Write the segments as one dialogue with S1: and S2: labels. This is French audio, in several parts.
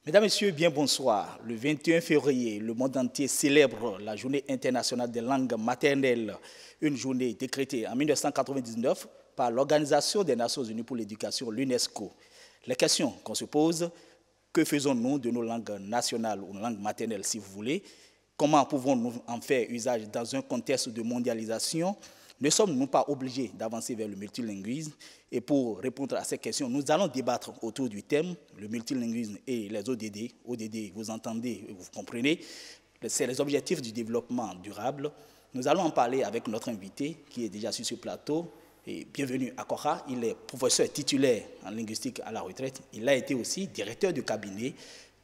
S1: Mesdames, Messieurs, bien bonsoir. Le 21 février, le monde entier célèbre la Journée internationale des langues maternelles, une journée décrétée en 1999 par l'Organisation des Nations Unies pour l'éducation, l'UNESCO. Les questions qu'on se pose, que faisons-nous de nos langues nationales ou langues maternelles, si vous voulez? Comment pouvons-nous en faire usage dans un contexte de mondialisation? Ne sommes-nous pas obligés d'avancer vers le multilinguisme? Et pour répondre à ces questions, nous allons débattre autour du thème, le multilinguisme et les ODD. ODD, vous entendez, vous comprenez, c'est les objectifs du développement durable. Nous allons en parler avec notre invité qui est déjà sur ce plateau. Et bienvenue à Kora, il est professeur titulaire en linguistique à la retraite. Il a été aussi directeur de cabinet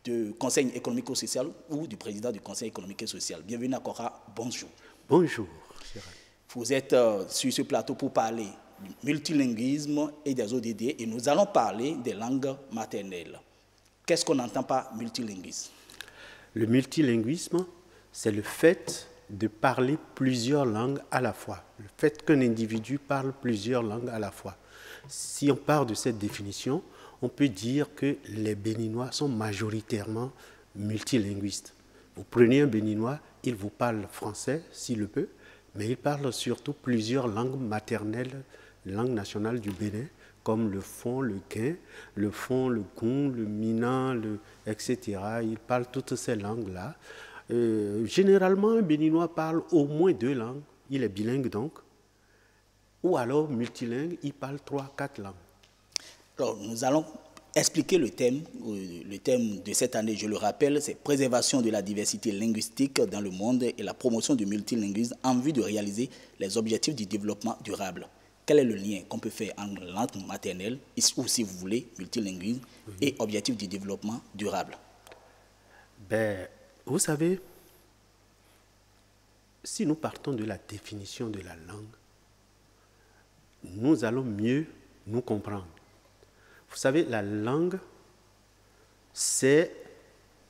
S1: du Conseil économique-social ou du président du Conseil économique et social. Bienvenue à Kora, bonjour.
S2: Bonjour.
S1: Vous êtes sur ce plateau pour parler du multilinguisme et des ODD et nous allons parler des langues maternelles. Qu'est-ce qu'on entend par multilinguisme?
S2: Le multilinguisme, c'est le fait de parler plusieurs langues à la fois. Le fait qu'un individu parle plusieurs langues à la fois. Si on part de cette définition, on peut dire que les Béninois sont majoritairement multilinguistes. Vous prenez un Béninois, il vous parle français, s'il le peut, mais il parle surtout plusieurs langues maternelles, langues nationales du Bénin, comme le fon, le quin, le fon, le goun, le mina, etc. Il parle toutes ces langues-là. Généralement, un Béninois parle au moins 2 langues. Il est bilingue donc. Ou alors multilingue, il parle 3, 4 langues.
S1: Alors, nous allons expliquer le thème de cette année, je le rappelle, c'est préservation de la diversité linguistique dans le monde et la promotion du multilinguisme en vue de réaliser les objectifs du développement durable. Quel est le lien qu'on peut faire entre langue maternelle, ou si vous voulez, multilinguisme, et objectifs du développement durable?
S2: Vous savez, si nous partons de la définition de la langue, nous allons mieux nous comprendre. Vous savez, la langue, c'est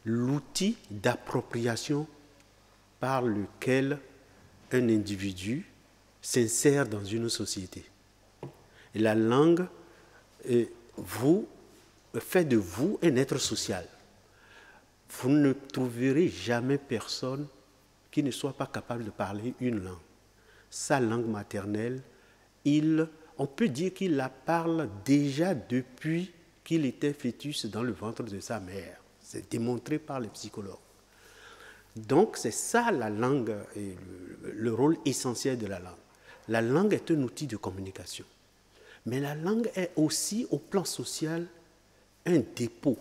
S2: l'outil d'appropriation par lequel un individu s'insère dans une société. Et la langue fait de vous un être social. Vous ne trouverez jamais personne qui ne soit pas capable de parler une langue. Sa langue maternelle, on peut dire qu'il la parle déjà depuis qu'il était fœtus dans le ventre de sa mère. C'est démontré par les psychologues. Donc c'est ça la langue et le rôle essentiel de la langue. La langue est un outil de communication. Mais la langue est aussi, au plan social, un dépôt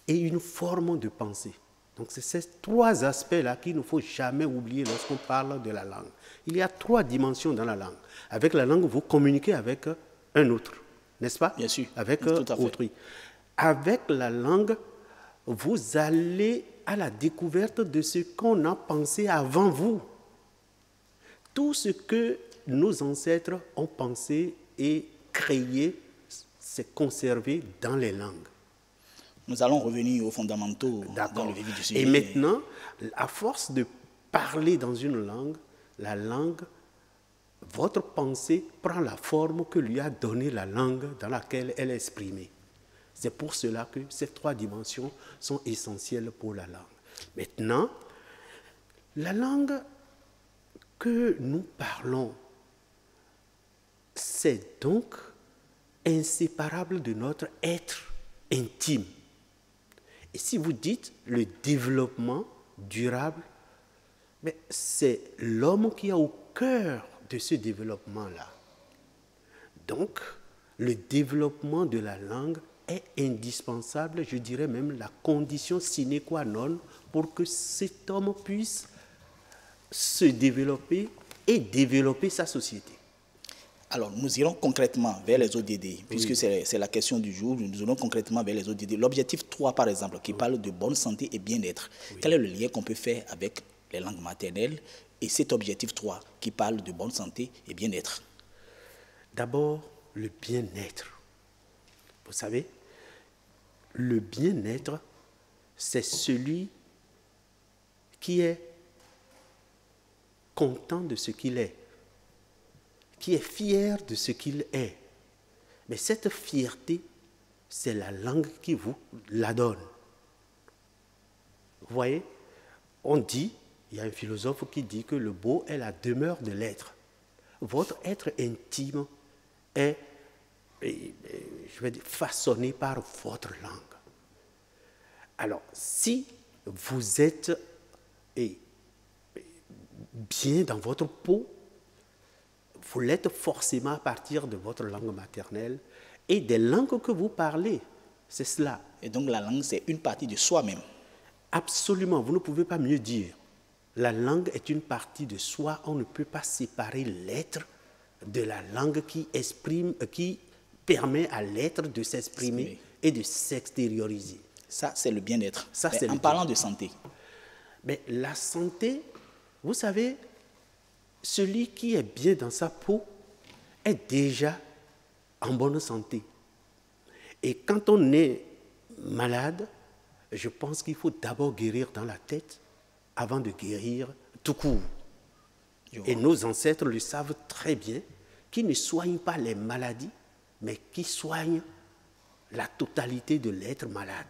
S2: et une forme de pensée. Donc c'est ces 3 aspects-là qu'il ne faut jamais oublier lorsqu'on parle de la langue. Il y a 3 dimensions dans la langue. Avec la langue, vous communiquez avec un autre, n'est-ce pas?
S1: Bien sûr.
S2: Avec autrui. Avec la langue, vous allez à la découverte de ce qu'on a pensé avant vous. Tout ce que nos ancêtres ont pensé et créé, c'est conservé dans les langues.
S1: Nous allons revenir aux fondamentaux dans le vif du sujet.
S2: Et maintenant, à force de parler dans une langue, la langue, votre pensée prend la forme que lui a donnée la langue dans laquelle elle est exprimée. C'est pour cela que ces 3 dimensions sont essentielles pour la langue. Maintenant, la langue que nous parlons, c'est donc inséparable de notre être intime. Et si vous dites le développement durable, mais c'est l'homme qui est au cœur de ce développement-là. Donc, le développement de la langue est indispensable, je dirais même la condition sine qua non pour que cet homme puisse se développer et développer sa société.
S1: Alors, nous irons concrètement vers les ODD, puisque c'est la question du jour. Nous irons concrètement vers les ODD. L'objectif 3, par exemple, qui parle de bonne santé et bien-être. Quel est le lien qu'on peut faire avec les langues maternelles et cet objectif 3 qui parle de bonne santé et bien-être?
S2: D'abord, le bien-être. Vous savez, le bien-être, c'est celui qui est content de ce qu'il est, qui est fier de ce qu'il est. Mais cette fierté, c'est la langue qui vous la donne. Vous voyez, on dit, il y a un philosophe qui dit que le beau est la demeure de l'être. Votre être intime est, je vais dire, façonné par votre langue. Alors, si vous êtes bien dans votre peau, vous l'êtes forcément à partir de votre langue maternelle et des langues que vous parlez. C'est cela.
S1: Et donc la langue, c'est une partie de soi-même.
S2: Absolument, vous ne pouvez pas mieux dire. La langue est une partie de soi. On ne peut pas séparer l'être de la langue qui permet à l'être de s'exprimer et de s'extérioriser.
S1: Ça, c'est le bien-être. En
S2: En
S1: parlant de santé.
S2: Mais la santé, vous savez, celui qui est bien dans sa peau est déjà en bonne santé. Et quand on est malade, je pense qu'il faut d'abord guérir dans la tête avant de guérir tout court. Et nos ancêtres le savent très bien, qui ne soignent pas les maladies, mais qui soignent la totalité de l'être malade.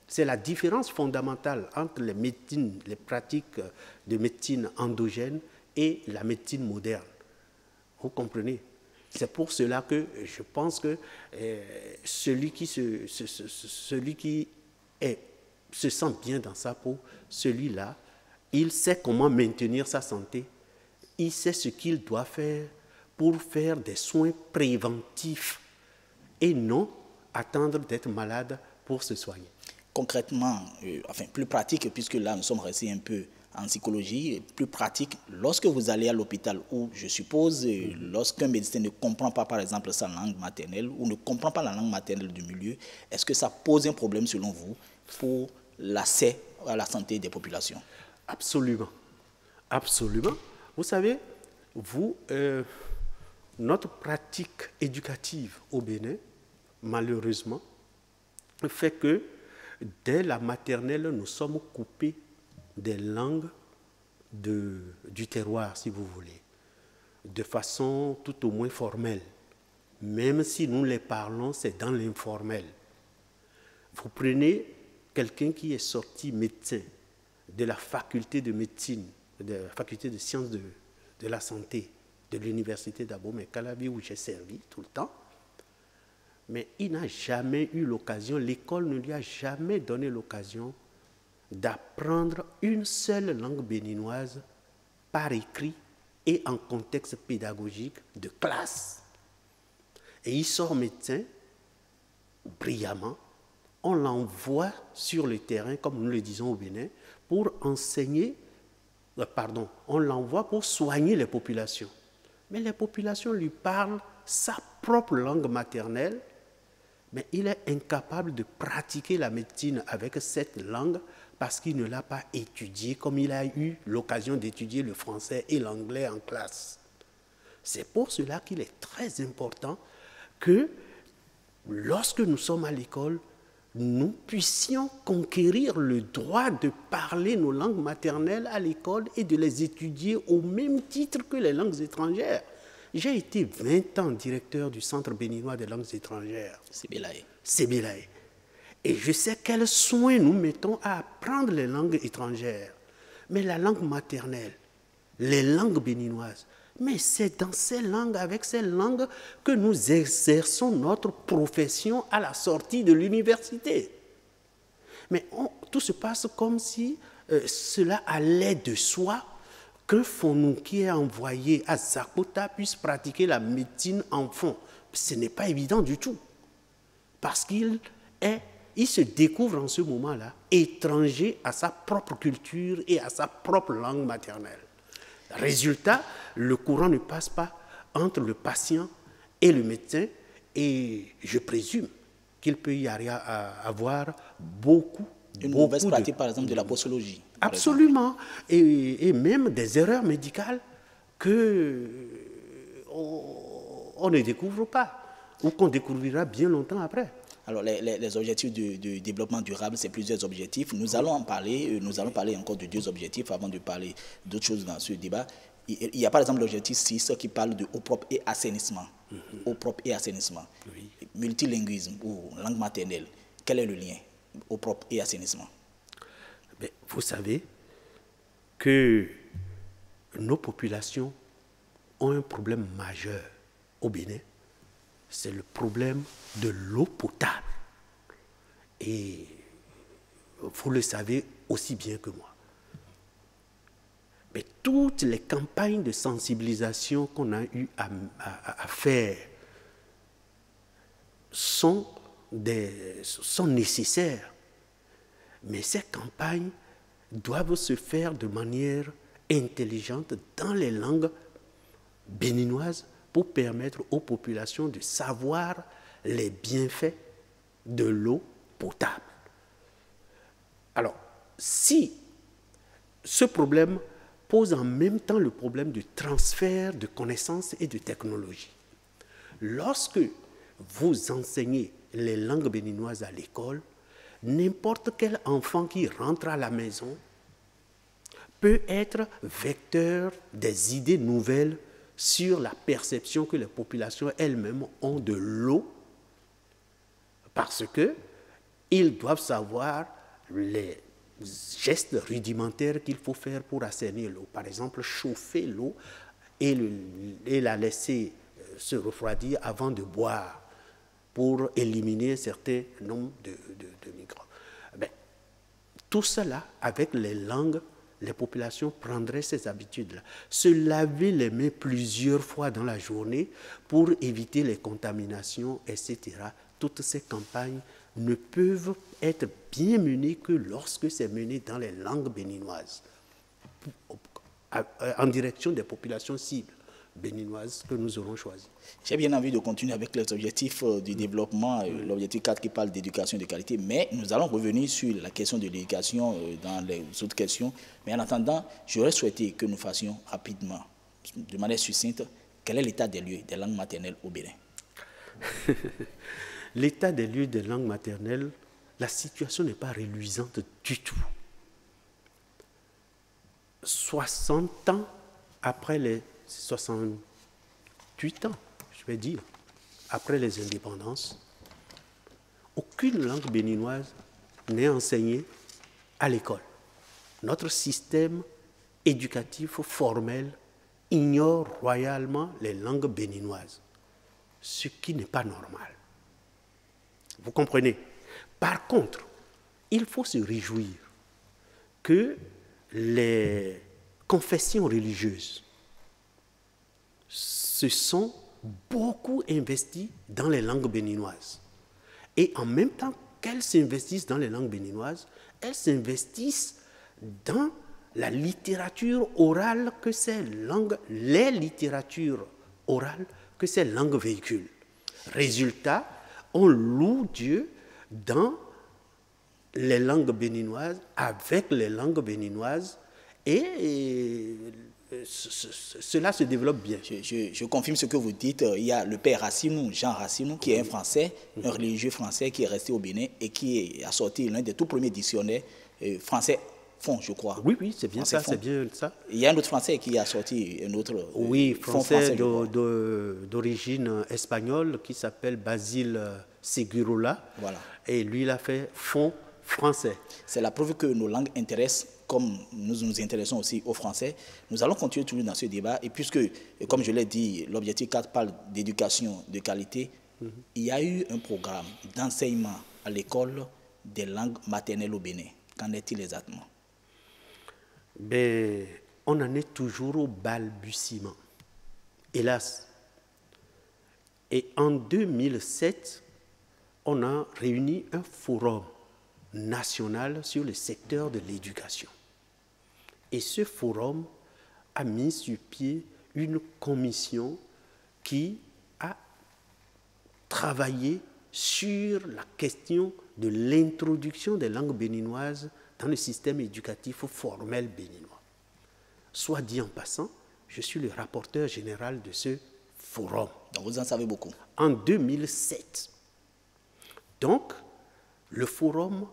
S2: C'est la différence fondamentale entre les médecines, les pratiques de médecine endogène et la médecine moderne. Vous comprenez? C'est pour cela que je pense que celui qui se sent bien dans sa peau, celui-là, il sait comment maintenir sa santé. Il sait ce qu'il doit faire pour faire des soins préventifs et non attendre d'être malade pour se soigner.
S1: Concrètement, enfin plus pratique, puisque là nous sommes restés un peu en psychologie, plus pratique, lorsque vous allez à l'hôpital où, je suppose, lorsqu'un médecin ne comprend pas, par exemple, sa langue maternelle ou ne comprend pas la langue maternelle du milieu, est-ce que ça pose un problème, selon vous, pour l'accès à la santé des populations?
S2: Absolument. Absolument. Vous savez, notre pratique éducative au Bénin, malheureusement, fait que dès la maternelle, nous sommes coupés des langues du terroir, si vous voulez, de façon tout au moins formelle. Même si nous les parlons, c'est dans l'informel. Vous prenez quelqu'un qui est sorti médecin de la faculté de médecine, de la faculté de sciences de la santé de l'université d'Abomey-Calavi où j'ai servi tout le temps, mais il n'a jamais eu l'occasion, l'école ne lui a jamais donné l'occasion d'apprendre une seule langue béninoise par écrit et en contexte pédagogique de classe. Et il sort médecin, brillamment, on l'envoie sur le terrain, comme nous le disons au Bénin, pour enseigner, on l'envoie pour soigner les populations. Mais les populations lui parlent sa propre langue maternelle, mais il est incapable de pratiquer la médecine avec cette langue parce qu'il ne l'a pas étudiée comme il a eu l'occasion d'étudier le français et l'anglais en classe. C'est pour cela qu'il est très important que lorsque nous sommes à l'école, nous puissions conquérir le droit de parler nos langues maternelles à l'école et de les étudier au même titre que les langues étrangères. J'ai été 20 ans directeur du Centre béninois des langues étrangères. Sebelaye. Et je sais quels soins nous mettons à apprendre les langues étrangères. Mais la langue maternelle, les langues béninoises, mais c'est dans ces langues, avec ces langues, que nous exerçons notre profession à la sortie de l'université. Mais tout se passe comme si cela allait de soi. Que Fonou, qui est envoyé à Zakota, puisse pratiquer la médecine enfant. Ce n'est pas évident du tout. Parce qu'il se découvre en ce moment-là étranger à sa propre culture et à sa propre langue maternelle. Résultat, le courant ne passe pas entre le patient et le médecin et je présume qu'il peut y avoir beaucoup
S1: mauvaise pratique, par exemple, de la postologie.
S2: Absolument. Et même des erreurs médicales qu'on ne découvre pas ou qu'on découvrira bien longtemps après.
S1: Alors, les objectifs de développement durable, c'est plusieurs objectifs. Nous allons en parler, encore de 2 objectifs avant de parler d'autres choses dans ce débat. Il y a par exemple l'objectif 6 qui parle de eau propre et assainissement. Eau propre et assainissement. Oui. Multilinguisme ou langue maternelle. Quel est le lien eau propre et assainissement?
S2: Mais vous savez que nos populations ont un problème majeur au Bénin. C'est le problème de l'eau potable. Et vous le savez aussi bien que moi. Mais toutes les campagnes de sensibilisation qu'on a eu à faire sont nécessaires. Mais ces campagnes doivent se faire de manière intelligente dans les langues béninoises pour permettre aux populations de savoir les bienfaits de l'eau potable. Alors, si ce problème pose en même temps le problème du transfert de connaissances et de technologies, lorsque vous enseignez les langues béninoises à l'école, n'importe quel enfant qui rentre à la maison peut être vecteur des idées nouvelles sur la perception que les populations elles-mêmes ont de l'eau, parce qu'ils doivent savoir les gestes rudimentaires qu'il faut faire pour assainir l'eau. Par exemple, chauffer l'eau et la laisser se refroidir avant de boire pour éliminer un certain nombre de microbes. Ben, tout cela, avec les langues, les populations prendraient ces habitudes-là. Se laver les mains plusieurs fois dans la journée pour éviter les contaminations, etc. Toutes ces campagnes ne peuvent être bien menées que lorsque c'est mené dans les langues béninoises, en direction des populations cibles béninoises que nous aurons choisies.
S1: J'ai bien envie de continuer avec les objectifs du développement, l'objectif 4 qui parle d'éducation de qualité, mais nous allons revenir sur la question de l'éducation dans les autres questions. Mais en attendant, j'aurais souhaité que nous fassions rapidement, de manière succincte, quel est l'état des lieux des langues maternelles au Bénin?
S2: L'état des lieux des langues maternelles, la situation n'est pas reluisante du tout. 60 ans après les 68 ans, je vais dire, après les indépendances, aucune langue béninoise n'est enseignée à l'école. Notre système éducatif formel ignore royalement les langues béninoises, ce qui n'est pas normal. Vous comprenez? Par contre, il faut se réjouir que les confessions religieuses se sont beaucoup investies dans les langues béninoises. Et en même temps qu'elles s'investissent dans les langues béninoises, elles s'investissent dans la littérature orale que ces langues, les littératures orales que ces langues véhiculent. Résultat, on loue Dieu dans les langues béninoises, avec les langues béninoises, et cela se développe bien.
S1: Je confirme ce que vous dites. Il y a le père Racinou, Jean Racinou, qui est un Français, un religieux français qui est resté au Bénin et qui a sorti l'un des tout premiers dictionnaires français fond, je crois.
S2: Oui, oui, c'est bien ça, c'est bien ça.
S1: Il y a un autre Français qui a sorti un autre
S2: oui, français d'origine espagnole qui s'appelle Basile Seguirola.
S1: Voilà.
S2: Et lui, il a fait fond français.
S1: C'est la preuve que nos langues intéressent, comme nous nous intéressons aussi aux Français. Nous allons continuer toujours dans ce débat. Et puisque, comme je l'ai dit, l'objectif 4 parle d'éducation de qualité, il y a eu un programme d'enseignement à l'école des langues maternelles au Bénin. Qu'en est-il exactement?
S2: Ben, on en est toujours au balbutiement, hélas. Et en 2007, on a réuni un forum national sur le secteur de l'éducation. Et ce forum a mis sur pied une commission qui a travaillé sur la question de l'introduction des langues béninoises dans le système éducatif formel béninois. Soit dit en passant, je suis le rapporteur général de ce forum.
S1: Donc vous en savez beaucoup.
S2: En 2007, Donc, le forum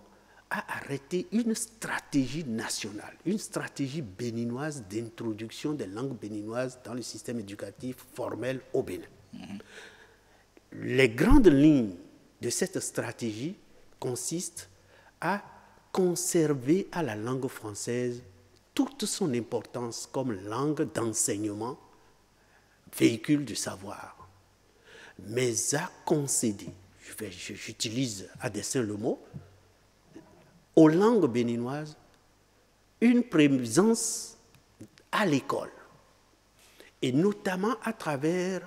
S2: a arrêté une stratégie nationale, une stratégie béninoise d'introduction des langues béninoises dans le système éducatif formel au Bénin. Les grandes lignes de cette stratégie consistent à conserver à la langue française toute son importance comme langue d'enseignement, véhicule du savoir, mais à concéder, j'utilise à dessein le mot, aux langues béninoises une présence à l'école, et notamment à travers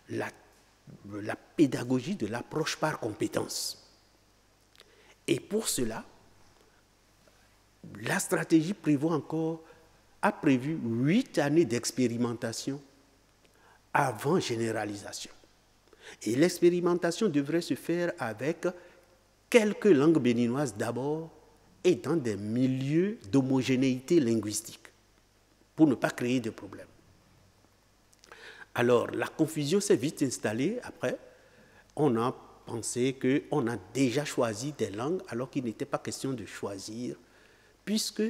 S2: la pédagogie de l'approche par compétence. Et pour cela, la stratégie a prévu 8 années d'expérimentation avant généralisation. Et l'expérimentation devrait se faire avec quelques langues béninoises d'abord et dans des milieux d'homogénéité linguistique pour ne pas créer de problèmes. Alors, la confusion s'est vite installée. Après, on a pensé qu'on a déjà choisi des langues alors qu'il n'était pas question de choisir, puisque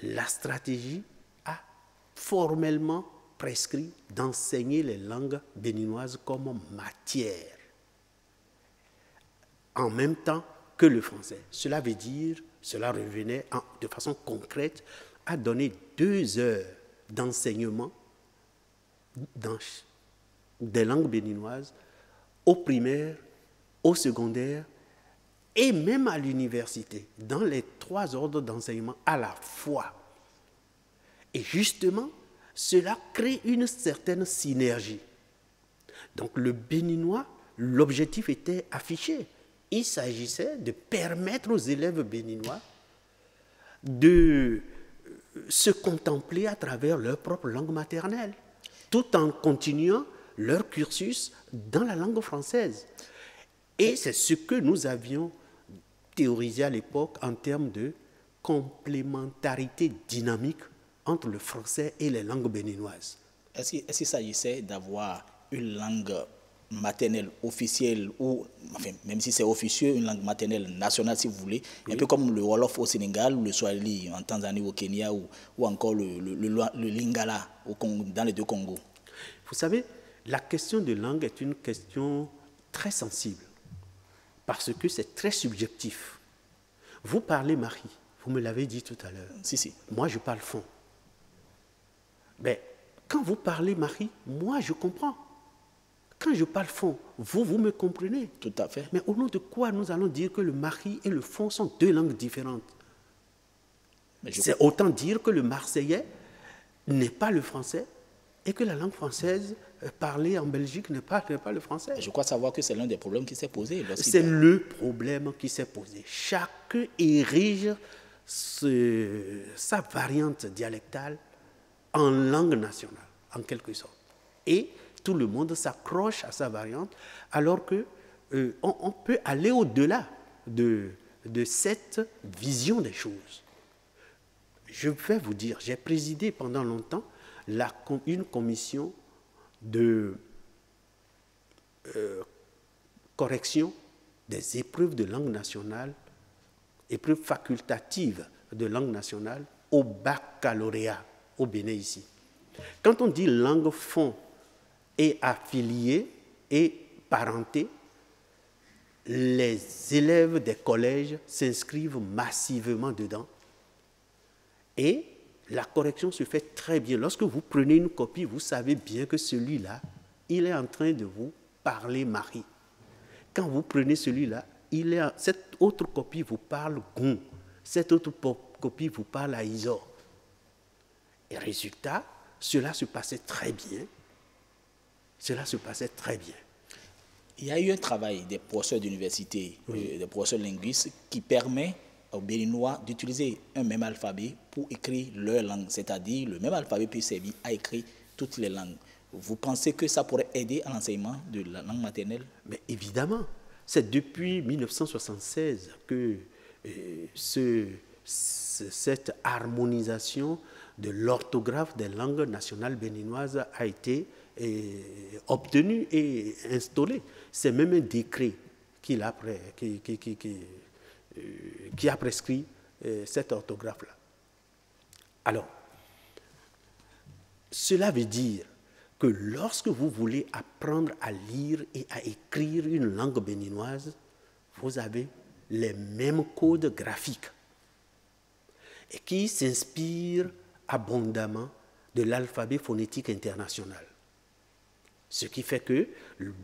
S2: la stratégie a formellement prescrit d'enseigner les langues béninoises comme matière, en même temps que le français. Cela veut dire, cela revenait de façon concrète à donner 2 heures d'enseignement des langues béninoises au primaire, au secondaire et même à l'université, dans les 3 ordres d'enseignement à la fois. Et justement, cela crée une certaine synergie. Donc le béninois, l'objectif était affiché. Il s'agissait de permettre aux élèves béninois de se contempler à travers leur propre langue maternelle, tout en continuant leur cursus dans la langue française. Et c'est ce que nous avions théorisé à l'époque en termes de complémentarité dynamique entre le français et les langues béninoises.
S1: Est-ce qu'il s'agissait d'avoir une langue maternelle officielle, ou enfin, même si c'est officieux, une langue maternelle nationale si vous voulez, oui, un peu comme le Wolof au Sénégal, ou le Swahili en Tanzanie ou au Kenya, ou encore le Lingala dans les 2 Congos?
S2: Vous savez, la question de langue est une question très sensible, parce que c'est très subjectif. Vous parlez Marie, vous me l'avez dit tout à l'heure.
S1: Si.
S2: Moi, je parle fond. Mais quand vous parlez Marie, moi, je comprends. Quand je parle fond, vous me comprenez.
S1: Tout à fait.
S2: Mais au nom de quoi nous allons dire que le Marie et le fond sont 2 langues différentes? C'est autant dire que le marseillais n'est pas le français et que la langue française parlée en Belgique n'est pas le français.
S1: Je crois savoir que c'est l'un des problèmes qui s'est posé.
S2: C'est le problème qui s'est posé. Chacun érige sa variante dialectale en langue nationale, en quelque sorte. Et tout le monde s'accroche à sa variante, alors qu'on peut aller au-delà de cette vision des choses. Je vais vous dire, j'ai présidé pendant longtemps une commission de correction des épreuves de langue nationale, épreuves facultatives de langue nationale au baccalauréat au Bénin ici. Quand on dit langue fond et affiliée et parentée, les élèves des collèges s'inscrivent massivement dedans et la correction se fait très bien. Lorsque vous prenez une copie, vous savez bien que celui-là, il est en train de vous parler Marie. Quand vous prenez celui-là, cette autre copie vous parle Gon. Cette autre copie vous parle à Isor. Et résultat, cela se passait très bien. Cela se passait très bien.
S1: Il y a eu un travail des professeurs d'université, des professeurs linguistes, qui permet aux Béninois d'utiliser un même alphabet pour écrire leur langue. C'est-à-dire, le même alphabet peut servir à écrire toutes les langues. Vous pensez que ça pourrait aider à l'enseignement de la langue maternelle?
S2: Mais évidemment, c'est depuis 1976 que cette harmonisation de l'orthographe des langues nationales béninoises a été obtenue et instaurée. C'est même un décret qui a prescrit cette orthographe-là. Alors, cela veut dire que lorsque vous voulez apprendre à lire et à écrire une langue béninoise, vous avez les mêmes codes graphiques et qui s'inspirent abondamment de l'alphabet phonétique international. Ce qui fait que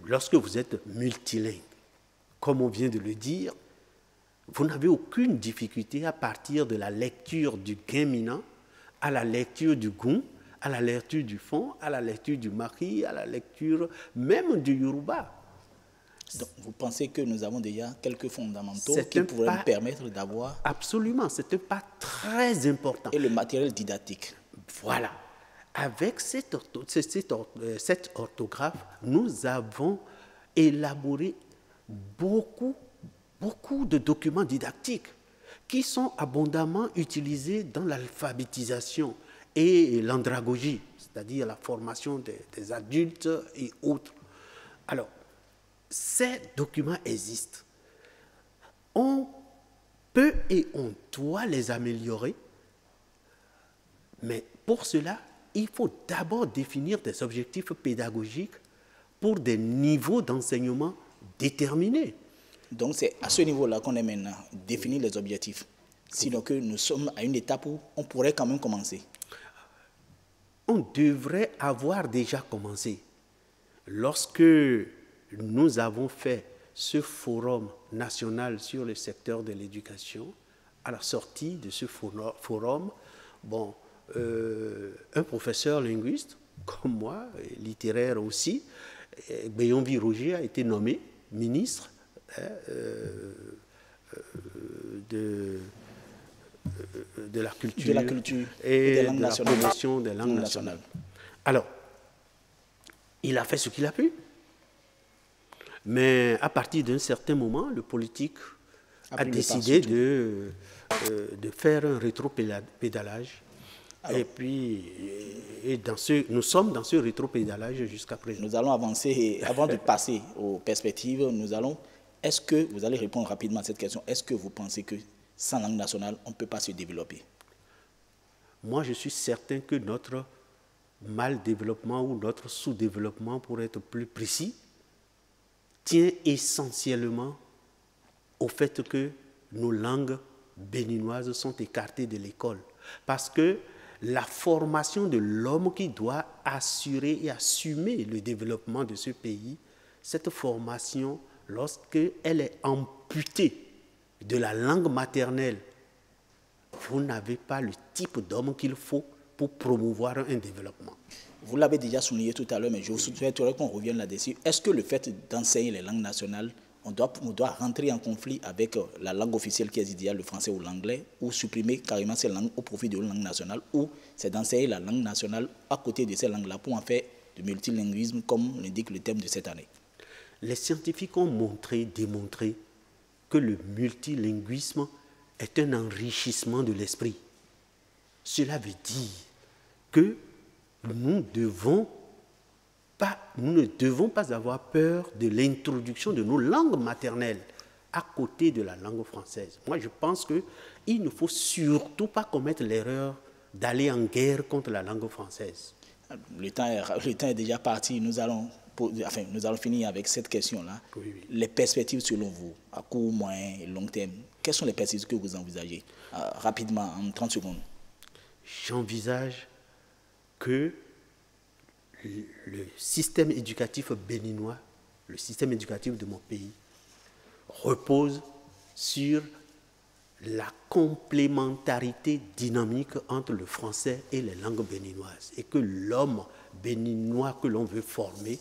S2: lorsque vous êtes multilingue, comme on vient de le dire, vous n'avez aucune difficulté à partir de la lecture du guinminant à la lecture du goun, à la lecture du fon, à la lecture du mari, à la lecture même du yoruba.
S1: Donc, vous pensez que nous avons déjà quelques fondamentaux qui pourraient nous permettre d'avoir...
S2: Absolument, c'est un pas très important.
S1: Et le matériel didactique.
S2: Voilà. Avec cette orthographe, nous avons élaboré beaucoup de documents didactiques qui sont abondamment utilisés dans l'alphabétisation et l'andragogie, c'est-à-dire la formation des adultes et autres. Alors, ces documents existent. On peut et on doit les améliorer, mais pour cela, il faut d'abord définir des objectifs pédagogiques pour des niveaux d'enseignement déterminés.
S1: Donc c'est à ce niveau-là qu'on est maintenant, définir les objectifs. Sinon que nous sommes à une étape où on pourrait quand même commencer.
S2: On devrait avoir déjà commencé. Lorsque nous avons fait ce forum national sur le secteur de l'éducation, à la sortie de ce forum, bon, un professeur linguiste, comme moi, littéraire aussi, Béyonvi Roger, a été nommé ministre de la culture, et de la promotion des langues nationales. Alors, il a fait ce qu'il a pu. Mais à partir d'un certain moment, le politique a décidé de faire un rétropédalage. Et puis, nous sommes dans ce rétropédalage jusqu'à présent.
S1: Nous allons avancer et avant de passer aux perspectives, est-ce que, vous allez répondre rapidement à cette question, est-ce que vous pensez que sans langue nationale, on ne peut pas se développer?
S2: Moi, je suis certain que notre mal-développement ou notre sous-développement, pour être plus précis, tient essentiellement au fait que nos langues béninoises sont écartées de l'école. Parce que la formation de l'homme qui doit assurer et assumer le développement de ce pays, cette formation, lorsqu'elle est amputée de la langue maternelle, vous n'avez pas le type d'homme qu'il faut pour promouvoir un développement.
S1: Vous l'avez déjà souligné tout à l'heure, mais je souhaiterais qu'on revienne là-dessus. Est-ce que le fait d'enseigner les langues nationales, on doit rentrer en conflit avec la langue officielle qui est le français ou l'anglais, ou supprimer carrément ces langues au profit de la langue nationale, ou c'est d'enseigner la langue nationale à côté de ces langues-là pour en faire du multilinguisme, comme l'indique le thème de cette année?
S2: Les scientifiques ont démontré que le multilinguisme est un enrichissement de l'esprit. Cela veut dire que nous ne devons pas avoir peur de l'introduction de nos langues maternelles à côté de la langue française. Moi, je pense qu'il ne faut surtout pas commettre l'erreur d'aller en guerre contre la langue française.
S1: Le temps est déjà parti. Nous allons finir avec cette question-là.
S2: Oui.
S1: Les perspectives selon vous, à court, moyen et long terme, quelles sont les perspectives que vous envisagez? Rapidement, en 30 secondes.
S2: J'envisage que le système éducatif béninois, le système éducatif de mon pays, repose sur la complémentarité dynamique entre le français et les langues béninoises, et que l'homme béninois que l'on veut former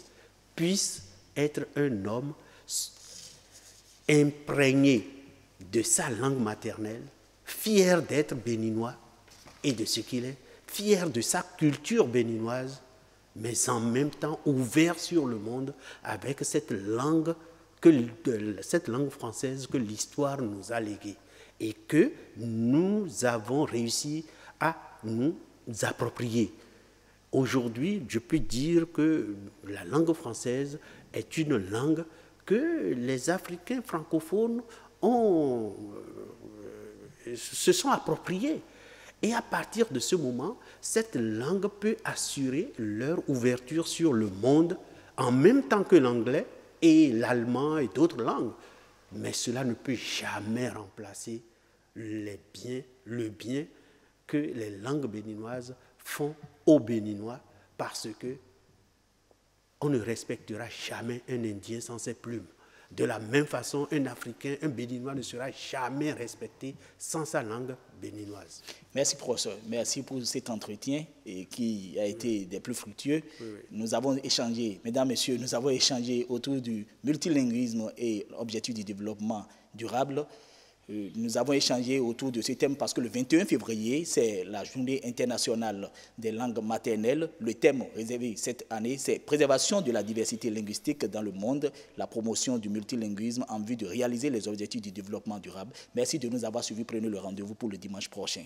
S2: puisse être un homme imprégné de sa langue maternelle, fier d'être béninois et de ce qu'il est, fier de sa culture béninoise, mais en même temps ouvert sur le monde avec cette langue française que l'histoire nous a léguée et que nous avons réussi à nous approprier. Aujourd'hui, je peux dire que la langue française est une langue que les Africains francophones se sont appropriés. Et à partir de ce moment, cette langue peut assurer leur ouverture sur le monde en même temps que l'anglais et l'allemand et d'autres langues. Mais cela ne peut jamais remplacer le bien que les langues béninoises font aux Béninois, parce que on ne respectera jamais un Indien sans ses plumes. De la même façon, un Africain, un Béninois ne sera jamais respecté sans sa langue béninoise.
S1: Merci, professeur. Merci pour cet entretien qui a été des plus fructueux.
S2: Oui.
S1: Nous avons échangé, mesdames, messieurs, nous avons échangé autour du multilinguisme et l'objectif du développement durable. Nous avons échangé autour de ce thème parce que le 21 février, c'est la journée internationale des langues maternelles. Le thème réservé cette année, c'est préservation de la diversité linguistique dans le monde, la promotion du multilinguisme en vue de réaliser les objectifs du développement durable. Merci de nous avoir suivis. Prenez le rendez-vous pour le dimanche prochain.